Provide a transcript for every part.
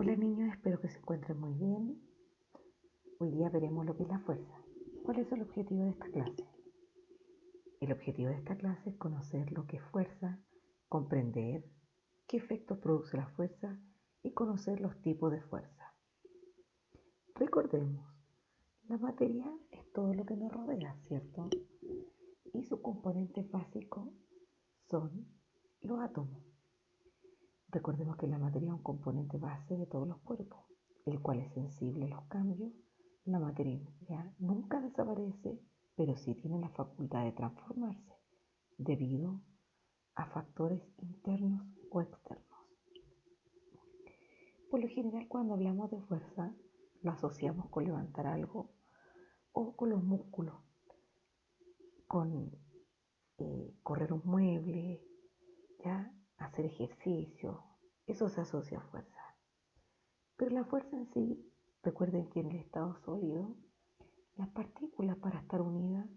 Hola niños, espero que se encuentren muy bien. Hoy día veremos lo que es la fuerza. ¿Cuál es el objetivo de esta clase? El objetivo de esta clase es conocer lo que es fuerza, comprender qué efectos produce la fuerza y conocer los tipos de fuerza. Recordemos, la materia es todo lo que nos rodea, ¿cierto? Y sus componentes básicos son los átomos. Recordemos que la materia es un componente base de todos los cuerpos, el cual es sensible a los cambios. La materia nunca desaparece, pero sí tiene la facultad de transformarse debido a factores internos o externos. Por lo general, cuando hablamos de fuerza, lo asociamos con levantar algo o con los músculos, con correr un mueble, hacer ejercicio. Eso se asocia a fuerza. Pero la fuerza en sí, recuerden que en el estado sólido, las partículas para estar unidas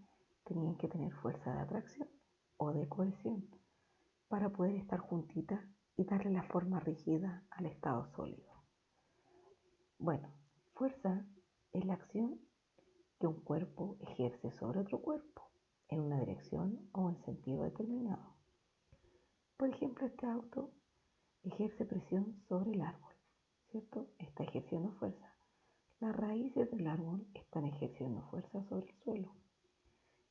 tenían que tener fuerza de atracción o de cohesión para poder estar juntitas y darle la forma rígida al estado sólido. Bueno, fuerza es la acción que un cuerpo ejerce sobre otro cuerpo en una dirección o en sentido determinado. Por ejemplo, este auto ejerce presión sobre el árbol, ¿cierto? Está ejerciendo fuerza. Las raíces del árbol están ejerciendo fuerza sobre el suelo.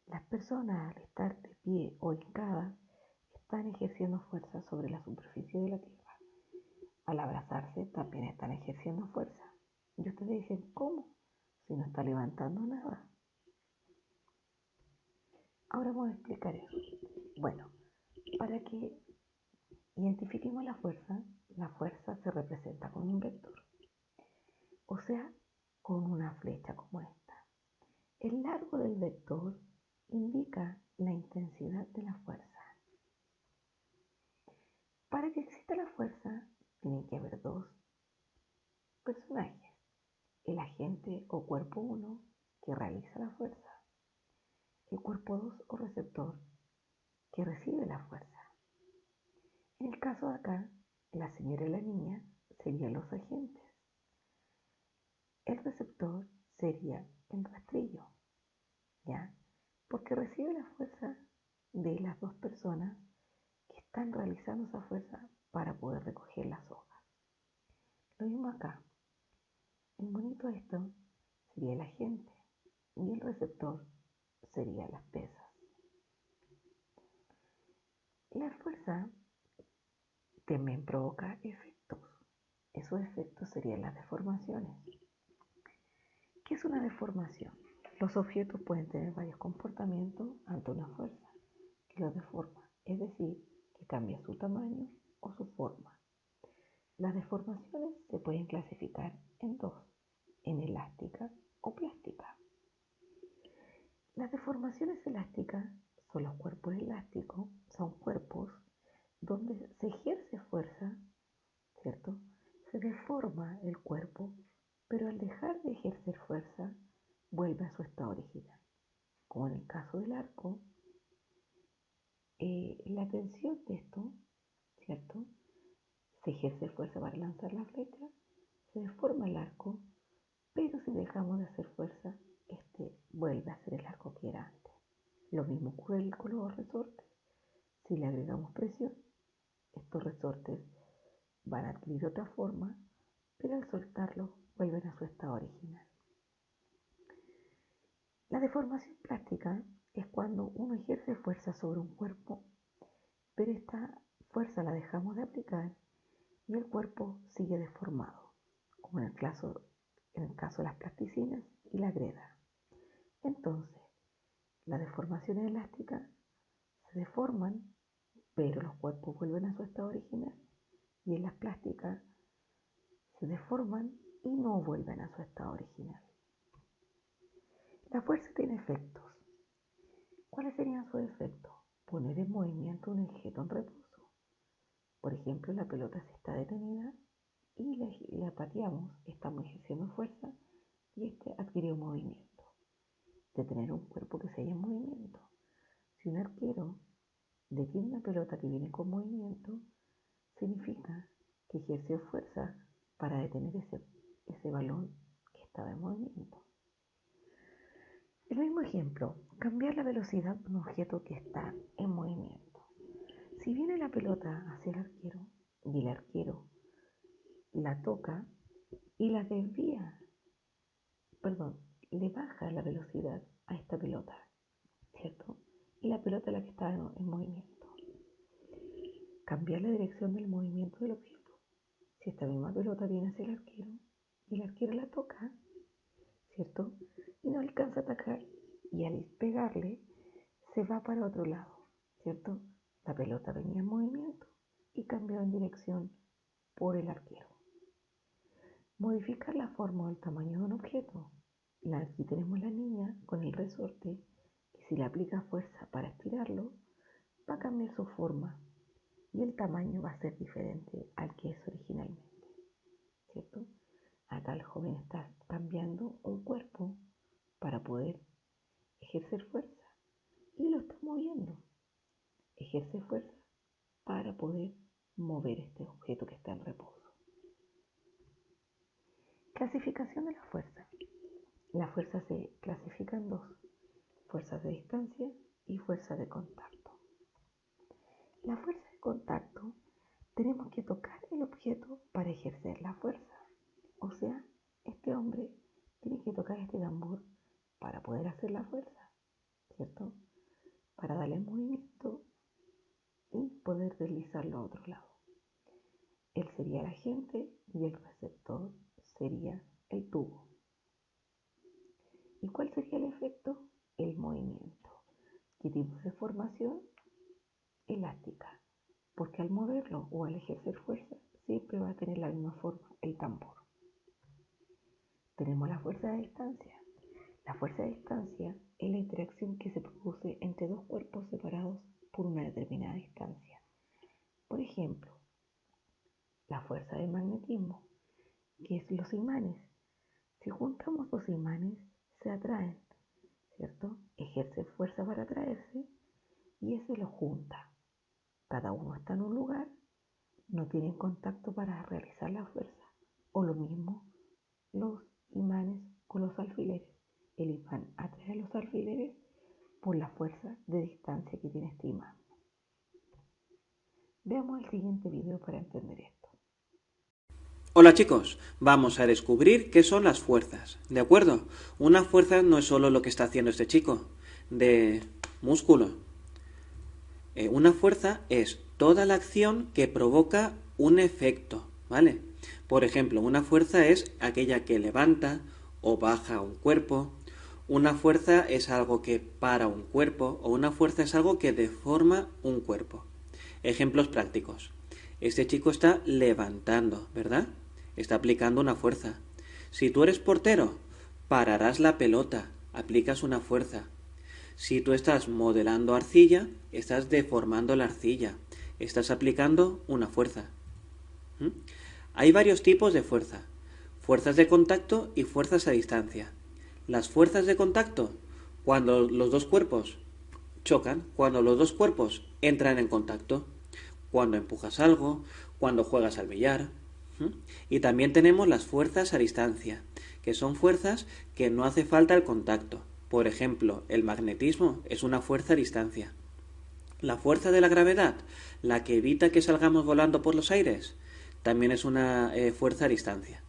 Las personas al estar de pie o hincadas están ejerciendo fuerza sobre la superficie de la tierra. Al abrazarse también están ejerciendo fuerza. Y ustedes dicen, ¿cómo? Si no está levantando nada. Ahora vamos a explicar eso. Bueno, para que identifiquemos la fuerza se representa con un vector. O sea, con una flecha como esta. El largo del vector indica la intensidad de la fuerza. Para que exista la fuerza, tiene que haber dos personajes. El agente o cuerpo 1 que realiza la fuerza. El cuerpo 2 o receptor que recibe la fuerza. En el caso de acá, la señora y la niña serían los agentes. El receptor sería el rastrillo, ¿ya? Porque recibe la fuerza de las dos personas que están realizando esa fuerza para poder recoger las hojas. Lo mismo acá. El monito esto sería el agente y el receptor serían las pesas. La fuerza también provoca efectos. Esos efectos serían las deformaciones. ¿Qué es una deformación? Los objetos pueden tener varios comportamientos ante una fuerza que los deforma, es decir, que cambia su tamaño o su forma. Las deformaciones se pueden clasificar en dos, en elástica o plástica. Las deformaciones elásticas son los cuerpos elásticos, son cuerpos donde se ejerce fuerza, ¿cierto? Se deforma el cuerpo, pero al dejar de ejercer fuerza, vuelve a su estado original. Como en el caso del arco, la tensión de esto, ¿cierto? Se ejerce fuerza para lanzar la flecha, se deforma el arco, pero si dejamos de hacer fuerza, este vuelve a ser el arco que era antes. Lo mismo ocurre con los resortes. Si le agregamos presión, estos resortes van a adquirir otra forma, pero al soltarlos vuelven a su estado original. La deformación plástica es cuando uno ejerce fuerza sobre un cuerpo, pero esta fuerza la dejamos de aplicar y el cuerpo sigue deformado, como en el caso de las plasticinas y la greda. Entonces, las deformaciones elásticas se deforman, pero los cuerpos vuelven a su estado original, y en las plásticas se deforman y no vuelven a su estado original. La fuerza tiene efectos. ¿Cuáles serían sus efectos? Poner en movimiento un objeto en reposo. Por ejemplo, la pelota si está detenida y la pateamos, estamos ejerciendo fuerza y este adquirió movimiento. Detener un cuerpo que se halla en movimiento. Si un arquero detiene una pelota que viene con movimiento, significa que ejerció fuerza para para detener ese balón que estaba en movimiento. El mismo ejemplo, cambiar la velocidad de un objeto que está en movimiento. Si viene la pelota hacia el arquero y el arquero la toca y la desvía, le baja la velocidad a esta pelota, ¿cierto? Y la pelota es la que está en movimiento. Cambiar la dirección del movimiento del objeto. Si esta misma pelota viene hacia el arquero y el arquero la toca, ¿cierto? Y no alcanza a atacar y al pegarle se va para otro lado, ¿cierto? La pelota venía en movimiento y cambió en dirección por el arquero. Modificar la forma o el tamaño de un objeto. Aquí tenemos la niña con el resorte que si le aplica fuerza para estirarlo, va a cambiar su forma y el tamaño va a ser diferente al que es originalmente, ¿cierto? Acá el joven está cambiando un cuerpo para poder ejercer fuerza y lo está moviendo. Ejerce fuerza para poder mover este objeto que está en reposo. Clasificación de la fuerza. La fuerza se clasifica en dos: fuerzas de distancia y fuerza de contacto. La fuerza de contacto, tenemos que tocar el objeto para ejercer la fuerza. O sea, este hombre tiene que tocar este tambor para poder hacer la fuerza, ¿cierto? Para darle movimiento y poder deslizarlo a otro lado. Él sería el agente y el receptor sería el tubo. ¿Y cuál sería el efecto? El movimiento. ¿Qué tipo de formación? Elástica, porque al moverlo o al ejercer fuerza siempre va a tener la misma forma el tambor. Tenemos la fuerza de distancia. La fuerza de distancia es la interacción que se produce entre dos cuerpos separados por una determinada distancia. Por ejemplo, la fuerza del magnetismo, que es los imanes. Si juntamos dos imanes, se atraen, ¿cierto? Ejerce fuerza para atraerse y ese los junta. Cada uno está en un lugar, no tienen contacto para realizar la fuerza. O lo mismo los imanes con los alfileres. El imán atrae a los alfileres por la fuerza de distancia que tiene este imán. Veamos el siguiente video para entender esto. Hola chicos, vamos a descubrir qué son las fuerzas, ¿de acuerdo? Una fuerza no es solo lo que está haciendo este chico, de músculo. Una fuerza es toda la acción que provoca un efecto, ¿vale? Por ejemplo, una fuerza es aquella que levanta o baja un cuerpo. Una fuerza es algo que para un cuerpo o una fuerza es algo que deforma un cuerpo. Ejemplos prácticos. Este chico está levantando, ¿verdad? Está aplicando una fuerza. Si tú eres portero, pararás la pelota, aplicas una fuerza. Si tú estás modelando arcilla, estás deformando la arcilla, estás aplicando una fuerza. Hay varios tipos de fuerza: fuerzas de contacto y fuerzas a distancia. Las fuerzas de contacto, cuando los dos cuerpos chocan, cuando los dos cuerpos entran en contacto, cuando empujas algo, cuando juegas al billar. Y también tenemos las fuerzas a distancia, que son fuerzas que no hace falta el contacto. Por ejemplo, el magnetismo es una fuerza a distancia. La fuerza de la gravedad, la que evita que salgamos volando por los aires, también es una fuerza a distancia.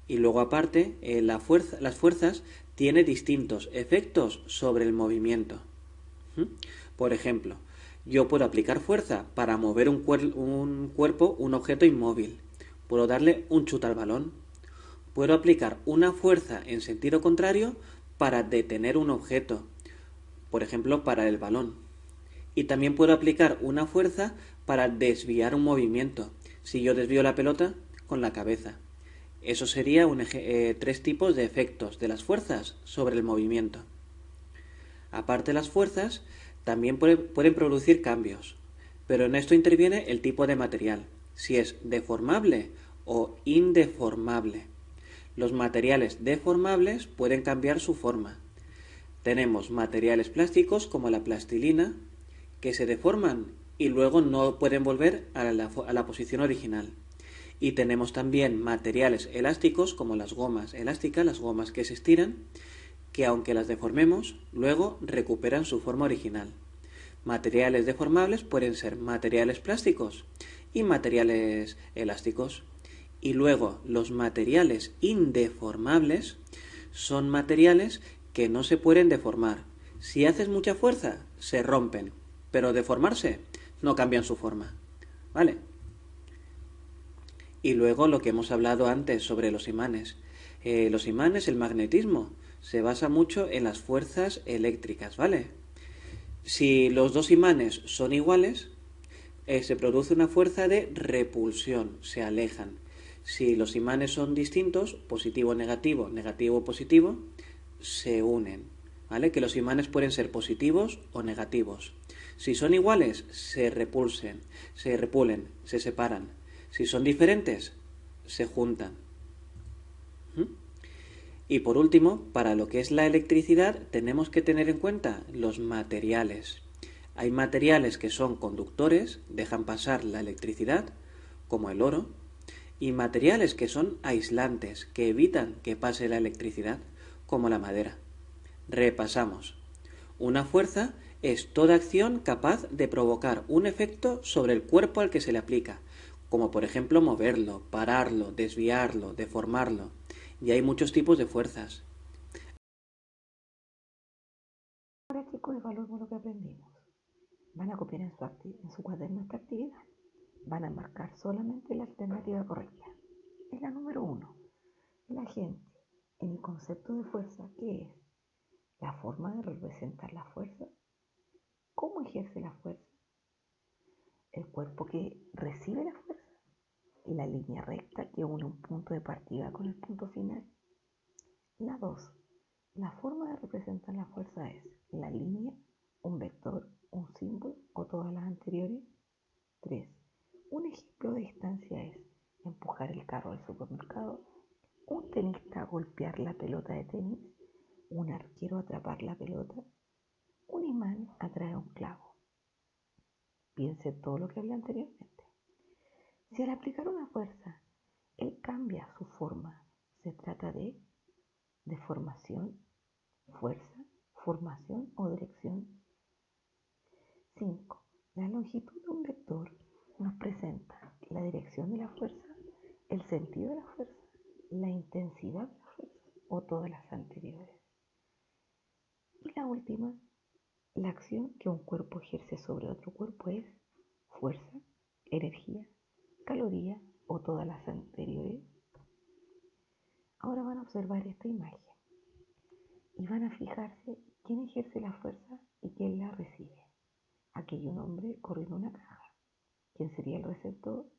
Y luego aparte, las fuerzas tienen distintos efectos sobre el movimiento. Por ejemplo, yo puedo aplicar fuerza para mover un cuerpo, un objeto inmóvil. Puedo darle un chute al balón. Puedo aplicar una fuerza en sentido contrario para detener un objeto, por ejemplo, para el balón. Y también puedo aplicar una fuerza para desviar un movimiento. Si yo desvío la pelota con la cabeza. Eso sería tres tipos de efectos de las fuerzas sobre el movimiento. Aparte de las fuerzas, también pueden producir cambios, pero en esto interviene el tipo de material, si es deformable o indeformable. Los materiales deformables pueden cambiar su forma. Tenemos materiales plásticos como la plastilina, que se deforman y luego no pueden volver a la posición original. Y tenemos también materiales elásticos como las gomas elásticas, las gomas que se estiran, que aunque las deformemos, luego recuperan su forma original. Materiales deformables pueden ser materiales plásticos y materiales elásticos. Y luego los materiales indeformables son materiales que no se pueden deformar. Si haces mucha fuerza, se rompen, pero deformarse no cambian su forma. ¿Vale? Y luego lo que hemos hablado antes sobre los imanes. Los imanes, el magnetismo, se basa mucho en las fuerzas eléctricas, ¿vale? Si los dos imanes son iguales, se produce una fuerza de repulsión, se alejan. Si los imanes son distintos, positivo, negativo, negativo, positivo, se unen, ¿vale? Que los imanes pueden ser positivos o negativos. Si son iguales, se repulsen, se repulen, se separan. Si son diferentes, se juntan. ¿Mm? Y por último, para lo que es la electricidad, tenemos que tener en cuenta los materiales. Hay materiales que son conductores, dejan pasar la electricidad, como el oro, y materiales que son aislantes, que evitan que pase la electricidad, como la madera. Repasamos. Una fuerza es toda acción capaz de provocar un efecto sobre el cuerpo al que se le aplica, como por ejemplo moverlo, pararlo, desviarlo, deformarlo. Y hay muchos tipos de fuerzas. Ahora chicos, evaluemos lo que aprendimos. Van a copiar en su cuaderno esta actividad. Van a marcar solamente la alternativa correcta. Es la número 1. La gente, en el concepto de fuerza, ¿qué es? La forma de representar la fuerza. ¿Cómo ejerce la fuerza? El cuerpo que recibe la fuerza. La línea recta que une un punto de partida con el punto final. La 2. La forma de representar la fuerza es la línea, un vector, un símbolo o todas las anteriores. 3. Un ejemplo de distancia es empujar el carro al supermercado, un tenista golpear la pelota de tenis, un arquero atrapar la pelota, un imán atrae un clavo. Piense todo lo que hablé anteriormente. Si al aplicar una fuerza, él cambia su forma, se trata de deformación, fuerza, formación o dirección. 5. La longitud de un vector nos presenta la dirección de la fuerza, el sentido de la fuerza, la intensidad de la fuerza o todas las anteriores. Y la última, la acción que un cuerpo ejerce sobre otro cuerpo es fuerza, energía, caloría o todas las anteriores. Ahora van a observar esta imagen y van a fijarse quién ejerce la fuerza y quién la recibe. Aquí hay un hombre corriendo una caja. ¿Quién sería el receptor?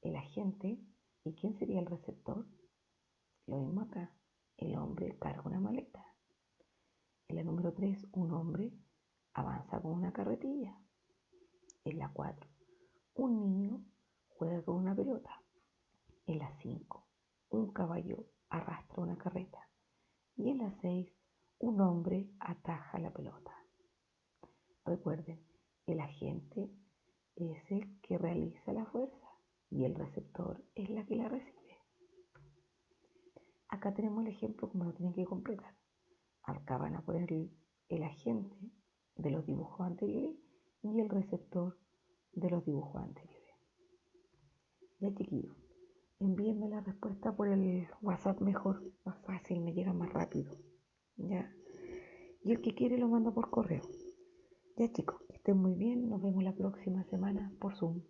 El agente. ¿Y quién sería el receptor? Lo mismo acá. El hombre carga una maleta. En la número 3, un hombre avanza con una carretilla. En la 4, un niño juega con una pelota. En la 5, un caballo arrastra una carreta. Y en la 6, un hombre ataja la pelota. Recuerden, el agente es el que realiza la fuerza y el receptor es la que la recibe. Acá tenemos el ejemplo como lo tienen que completar. Acá van a poner el agente de los dibujos anteriores y el receptor de los dibujos anteriores. Ya chiquillos, envíenme la respuesta por el WhatsApp mejor, más fácil, me llega más rápido. Ya. Y el que quiere lo manda por correo. Ya chicos, que estén muy bien, nos vemos la próxima semana por Zoom.